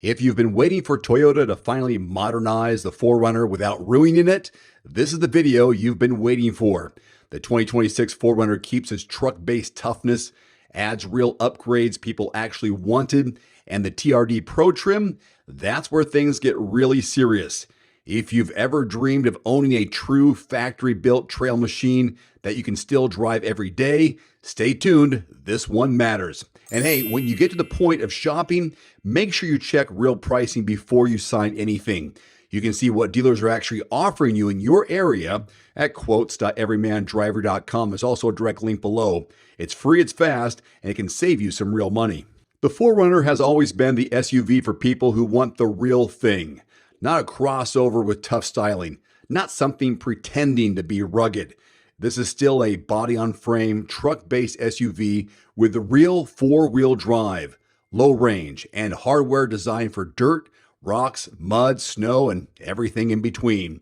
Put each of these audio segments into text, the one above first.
If you've been waiting for Toyota to finally modernize the 4Runner without ruining it, this is the video you've been waiting for. The 2026 4Runner keeps its truck-based toughness, adds real upgrades people actually wanted, and the TRD Pro trim, that's where things get really serious. If you've ever dreamed of owning a true factory-built trail machine that you can still drive every day, stay tuned, this one matters. And hey, when you get to the point of shopping, make sure you check real pricing before you sign anything. You can see what dealers are actually offering you in your area at quotes.everymandriver.com. There's also a direct link below. It's free, it's fast, and it can save you some real money. The 4Runner has always been the SUV for people who want the real thing. Not a crossover with tough styling, not something pretending to be rugged. This is still a body-on-frame, truck-based SUV with the real four-wheel drive, low range, and hardware designed for dirt, rocks, mud, snow, and everything in between.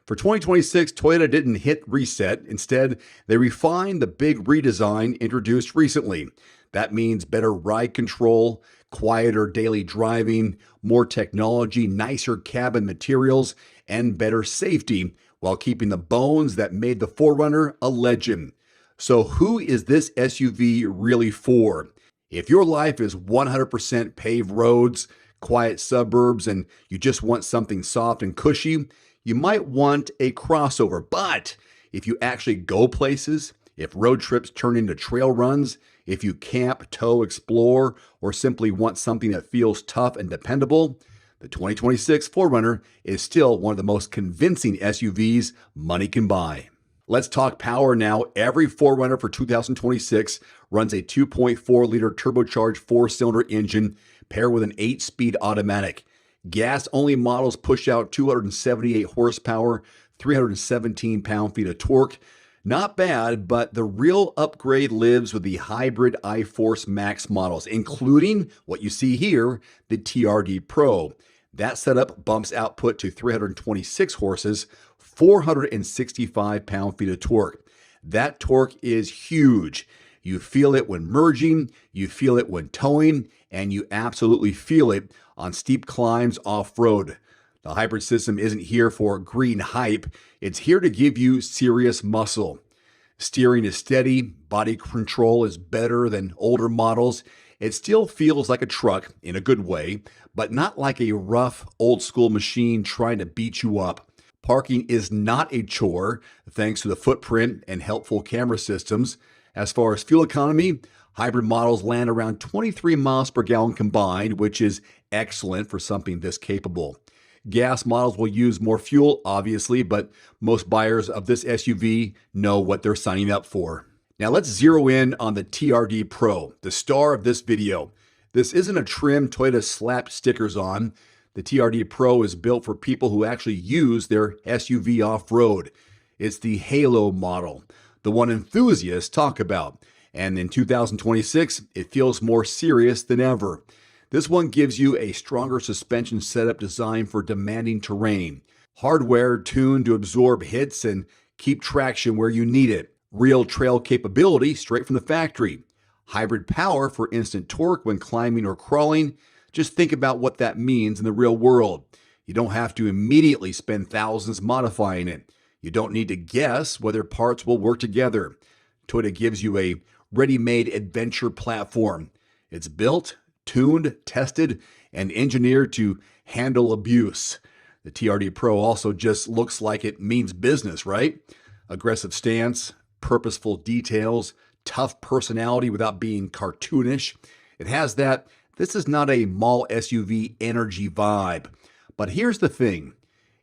For 2026, Toyota didn't hit reset. Instead, they refined the big redesign introduced recently. That means better ride control, quieter daily driving, more technology, nicer cabin materials, and better safety, while keeping the bones that made the 4Runner a legend. So who is this SUV really for? If your life is 100% paved roads, quiet suburbs, and you just want something soft and cushy, you might want a crossover. But if you actually go places, if road trips turn into trail runs, if you camp, tow, explore, or simply want something that feels tough and dependable, the 2026 4Runner is still one of the most convincing SUVs money can buy. Let's talk power now. Every 4Runner for 2026 runs a 2.4-liter turbocharged four-cylinder engine paired with an 8-speed automatic. Gas-only models push out 278 horsepower, 317 pound-feet of torque. Not bad, but the real upgrade lives with the hybrid iForce Max models, including what you see here, the TRD Pro. That setup bumps output to 326 horses, 465 pound-feet of torque. That torque is huge. You feel it when merging, you feel it when towing, and you absolutely feel it on steep climbs off-road. The hybrid system isn't here for green hype. It's here to give you serious muscle. Steering is steady, body control is better than older models. It still feels like a truck in a good way, but not like a rough, old-school machine trying to beat you up. Parking is not a chore, thanks to the footprint and helpful camera systems. As far as fuel economy, hybrid models land around 23 miles per gallon combined, which is excellent for something this capable. Gas models will use more fuel, obviously, but most buyers of this SUV know what they're signing up for. Now let's zero in on the TRD Pro, the star of this video. This isn't a trim Toyota slapped stickers on. The TRD Pro is built for people who actually use their SUV off-road. It's the Halo model, the one enthusiasts talk about. And in 2026, it feels more serious than ever. This one gives you a stronger suspension setup designed for demanding terrain. Hardware tuned to absorb hits and keep traction where you need it. Real trail capability straight from the factory. Hybrid power for instant torque when climbing or crawling. Just think about what that means in the real world. You don't have to immediately spend thousands modifying it. You don't need to guess whether parts will work together. Toyota gives you a ready-made adventure platform. It's built, tuned, tested, and engineered to handle abuse. The TRD Pro also just looks like it means business, right? Aggressive stance, purposeful details, tough personality without being cartoonish. It has that, this is not a mall SUV energy vibe. But here's the thing.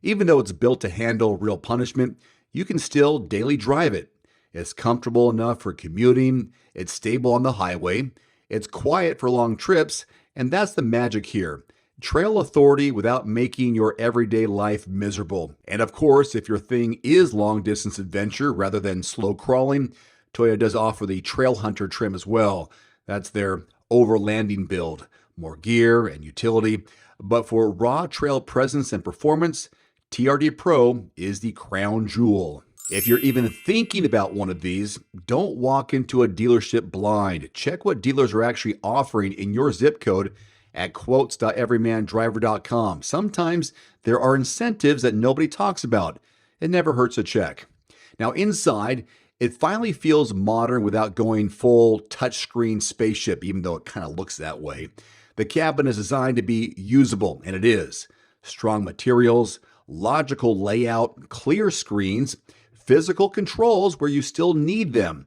Even though it's built to handle real punishment, you can still daily drive it. It's comfortable enough for commuting, it's stable on the highway, it's quiet for long trips, and that's the magic here. Trail authority without making your everyday life miserable. And of course, if your thing is long-distance adventure rather than slow crawling, Toyota does offer the Trail Hunter trim as well. That's their overlanding build. More gear and utility. But for raw trail presence and performance, TRD Pro is the crown jewel. If you're even thinking about one of these, don't walk into a dealership blind. Check what dealers are actually offering in your zip code at quotes.everymandriver.com. Sometimes there are incentives that nobody talks about. It never hurts to check. Now inside, it finally feels modern without going full touchscreen spaceship, even though it kind of looks that way. The cabin is designed to be usable, and it is. Strong materials, logical layout, clear screens, physical controls where you still need them.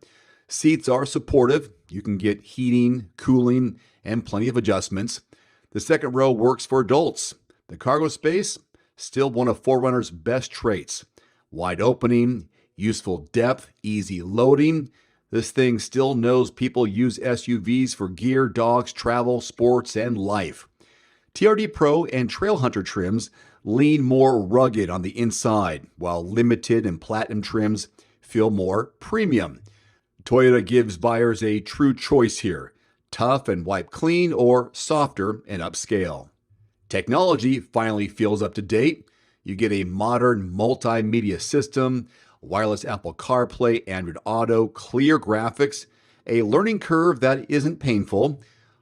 Seats are supportive. You can get heating, cooling, and plenty of adjustments. The second row works for adults. The cargo space, still one of 4Runner's best traits. Wide opening, useful depth, easy loading. This thing still knows people use SUVs for gear, dogs, travel, sports, and life. TRD Pro and Trail Hunter trims lean more rugged on the inside, while Limited and Platinum trims feel more premium. Toyota gives buyers a true choice here: tough and wipe clean, or softer and upscale. Technology finally feels up to date. You get a modern multimedia system, wireless Apple CarPlay, Android Auto, clear graphics, a learning curve that isn't painful.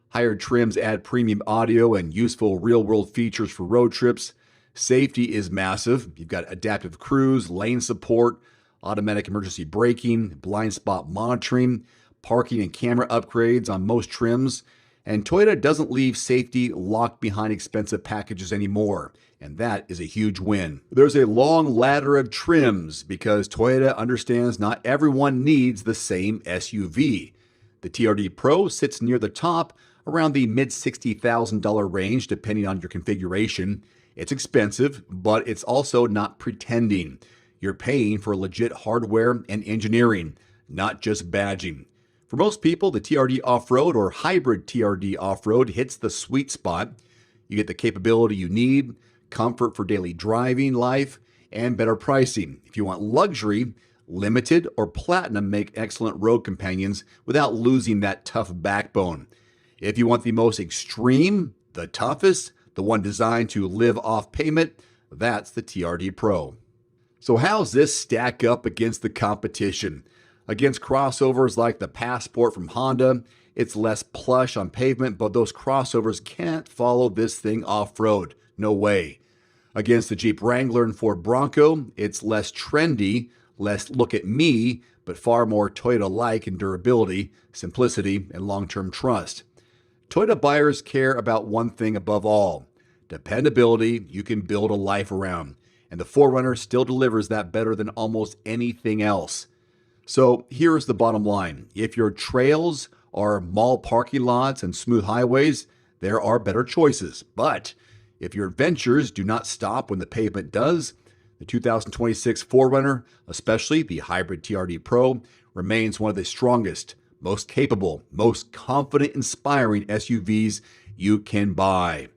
Higher trims add premium audio and useful real-world features for road trips. Safety is massive. You've got adaptive cruise, lane support, automatic emergency braking, blind spot monitoring, parking and camera upgrades on most trims. And Toyota doesn't leave safety locked behind expensive packages anymore, and that is a huge win. There's a long ladder of trims because Toyota understands not everyone needs the same SUV. The TRD Pro sits near the top, around the mid-$60,000 range depending on your configuration. It's expensive, but it's also not pretending. You're paying for legit hardware and engineering, not just badging. For most people, the TRD Off-Road or hybrid TRD Off-Road hits the sweet spot. You get the capability you need, comfort for daily driving life, and better pricing. If you want luxury, Limited or Platinum make excellent road companions without losing that tough backbone. If you want the most extreme, the toughest, the one designed to live off pavement, that's the TRD Pro. So how's this stack up against the competition? Against crossovers like the Passport from Honda, it's less plush on pavement, but those crossovers can't follow this thing off-road. No way. Against the Jeep Wrangler and Ford Bronco, it's less trendy, less look at me, but far more Toyota-like in durability, simplicity, and long-term trust. Toyota buyers care about one thing above all: dependability you can build a life around. And the 4Runner still delivers that better than almost anything else. So here's the bottom line. If your trails are mall parking lots and smooth highways, there are better choices. But if your adventures do not stop when the pavement does, the 2026 4Runner, especially the hybrid TRD Pro, remains one of the strongest, most capable, most confident, inspiring SUVs you can buy.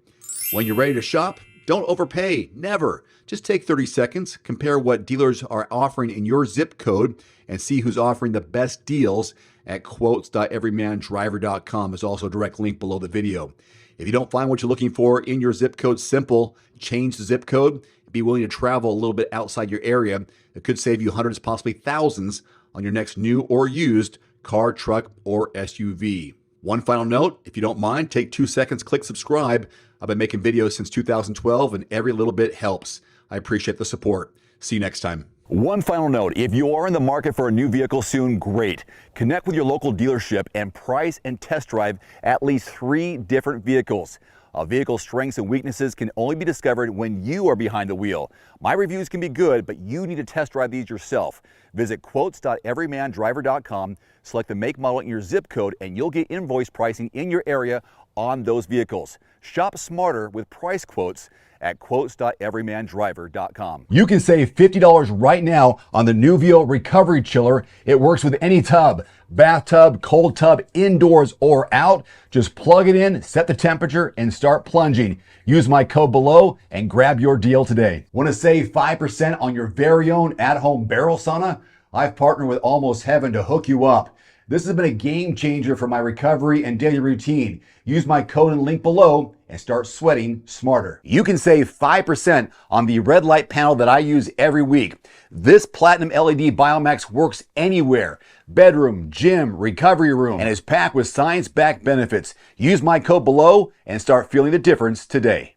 When you're ready to shop, don't overpay, never. Just take 30 seconds, compare what dealers are offering in your zip code, and see who's offering the best deals at quotes.everymandriver.com. There's also a direct link below the video. If you don't find what you're looking for in your zip code, simple, change the zip code. Be willing to travel a little bit outside your area. It could save you hundreds, possibly thousands on your next new or used car, truck, or SUV. One final note, if you don't mind, take 2 seconds, click subscribe. I've been making videos since 2012 and every little bit helps. I appreciate the support. See you next time. One final note, if you are in the market for a new vehicle soon, great. Connect with your local dealership and price and test drive at least 3 different vehicles. A vehicle's strengths and weaknesses can only be discovered when you are behind the wheel. My reviews can be good, but you need to test drive these yourself. Visit quotes.everymandriver.com, select the make, model, and your zip code, and you'll get invoice pricing in your area on those vehicles. Shop smarter with price quotes at quotes.everymandriver.com. You can save $50 right now on the Nuvio Recovery Chiller. It works with any tub, bathtub, cold tub, indoors or out. Just plug it in, set the temperature, and start plunging. Use my code below and grab your deal today. Want to save 5% on your very own at-home barrel sauna? I've partnered with Almost Heaven to hook you up. This has been a game changer for my recovery and daily routine. Use my code and link below and start sweating smarter. You can save 5% on the red light panel that I use every week. This Platinum LED Biomax works anywhere. bedroom, gym, recovery room, and is packed with science-backed benefits. Use my code below and start feeling the difference today.